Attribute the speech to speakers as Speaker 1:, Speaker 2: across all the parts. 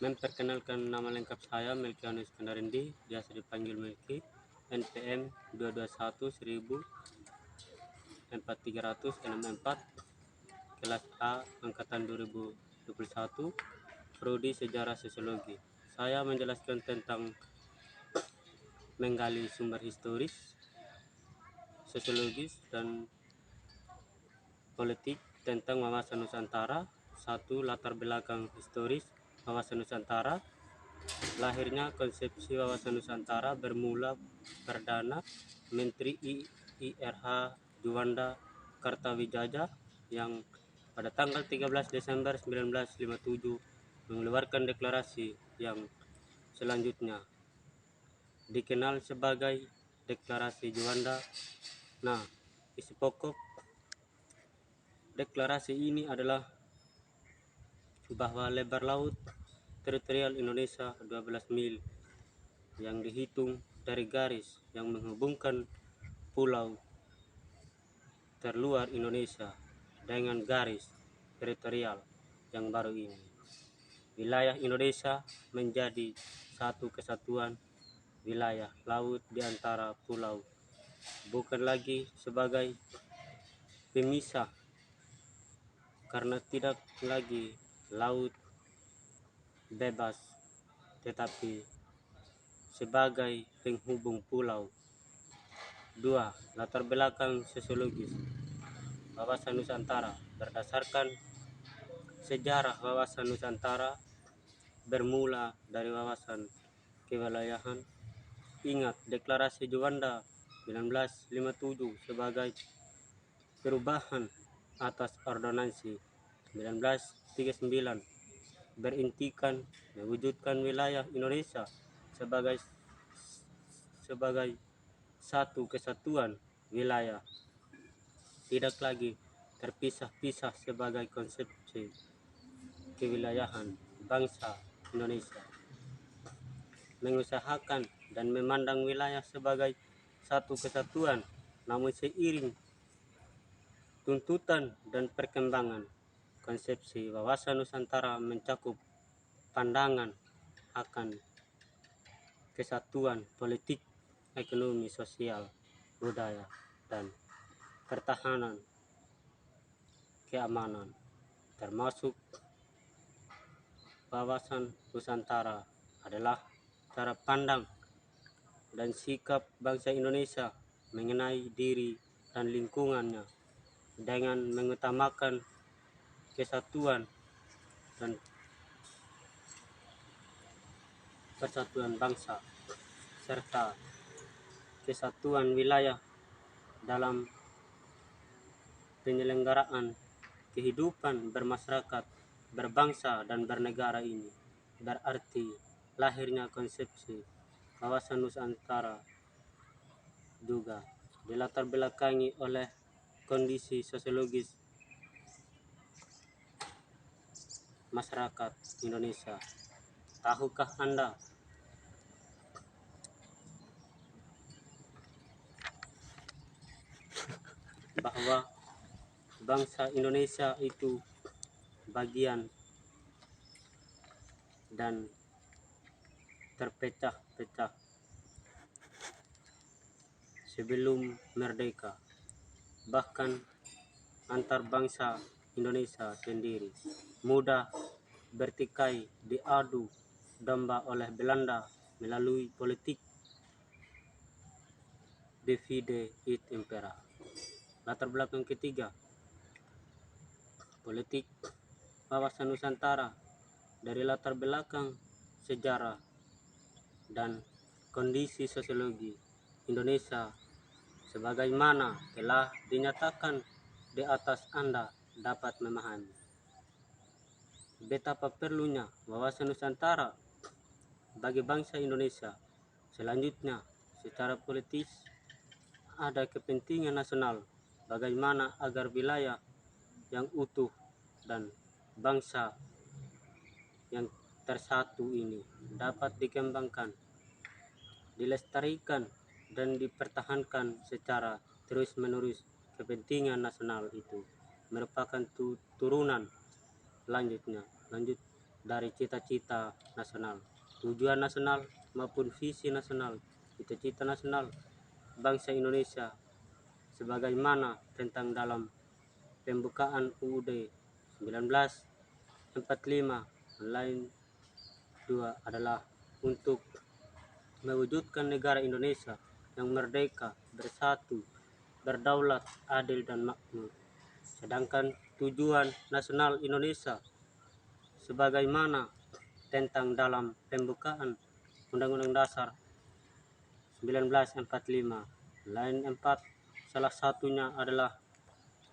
Speaker 1: Memperkenalkan nama lengkap saya Melkianus Kandarendi, biasa dipanggil Melki, NPM 221.14364, kelas A angkatan 2021, prodi Sejarah Sosiologi. Saya menjelaskan tentang menggali sumber historis, sosiologis, dan politik tentang wawasan Nusantara. 1. Latar belakang historis wawasan Nusantara. Lahirnya konsepsi wawasan Nusantara bermula perdana Menteri IRH Juanda Kartawijaya yang pada tanggal 13 Desember 1957 mengeluarkan deklarasi yang selanjutnya dikenal sebagai Deklarasi Juanda. Nah, isi pokok deklarasi ini adalah bahwa lebar laut teritorial Indonesia 12 mil yang dihitung dari garis yang menghubungkan pulau terluar Indonesia dengan garis teritorial yang baru ini. Wilayah Indonesia menjadi satu kesatuan wilayah laut di antara pulau, bukan lagi sebagai pemisah, karena tidak lagi laut bebas, tetapi sebagai penghubung pulau. 2. Latar belakang sosiologis wawasan Nusantara. Berdasarkan sejarah wawasan Nusantara bermula dari wawasan kewilayahan. Ingat Deklarasi Juanda 1957 sebagai perubahan atas Ordonansi 1939 berintikan mewujudkan wilayah Indonesia sebagai satu kesatuan wilayah, tidak lagi terpisah-pisah sebagai konsepsi kewilayahan bangsa Indonesia. Mengusahakan dan memandang wilayah sebagai satu kesatuan, namun seiring tuntutan dan perkembangan konsepsi wawasan Nusantara mencakup pandangan akan kesatuan politik, ekonomi, sosial, budaya, dan pertahanan keamanan, termasuk wawasan Nusantara adalah cara pandang dan sikap bangsa Indonesia mengenai diri dan lingkungannya dengan mengutamakan kesatuan dan persatuan bangsa serta kesatuan wilayah dalam penyelenggaraan kehidupan bermasyarakat, berbangsa, dan bernegara ini. Berarti lahirnya konsepsi wawasan Nusantara juga dilatar belakangi oleh kondisi sosiologis masyarakat Indonesia. Tahukah Anda bahwa bangsa Indonesia itu bagian dan terpecah-pecah sebelum merdeka, bahkan antar bangsa Indonesia sendiri mudah bertikai diadu domba oleh Belanda melalui politik divide et impera. Latar belakang ketiga, politik wawasan Nusantara dari latar belakang sejarah dan kondisi sosiologi Indonesia sebagaimana telah dinyatakan di atas. Anda dapat memahami betapa perlunya wawasan Nusantara bagi bangsa Indonesia. Selanjutnya, secara politis ada kepentingan nasional bagaimana agar wilayah yang utuh dan bangsa yang tersatu ini dapat dikembangkan, dilestarikan, dan dipertahankan secara terus-menerus. Kepentingan nasional itu merupakan turunan lanjut dari cita-cita nasional, tujuan nasional maupun visi nasional, cita-cita nasional bangsa Indonesia sebagaimana tentang dalam pembukaan UUD 1945 lain dua adalah untuk mewujudkan negara Indonesia yang merdeka, bersatu, berdaulat, adil dan makmur. Sedangkan tujuan nasional Indonesia sebagaimana tentang dalam pembukaan Undang-Undang Dasar 1945 lain 4, salah satunya adalah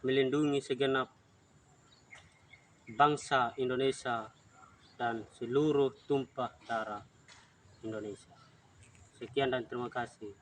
Speaker 1: melindungi segenap bangsa Indonesia dan seluruh tumpah darah Indonesia. Sekian dan terima kasih.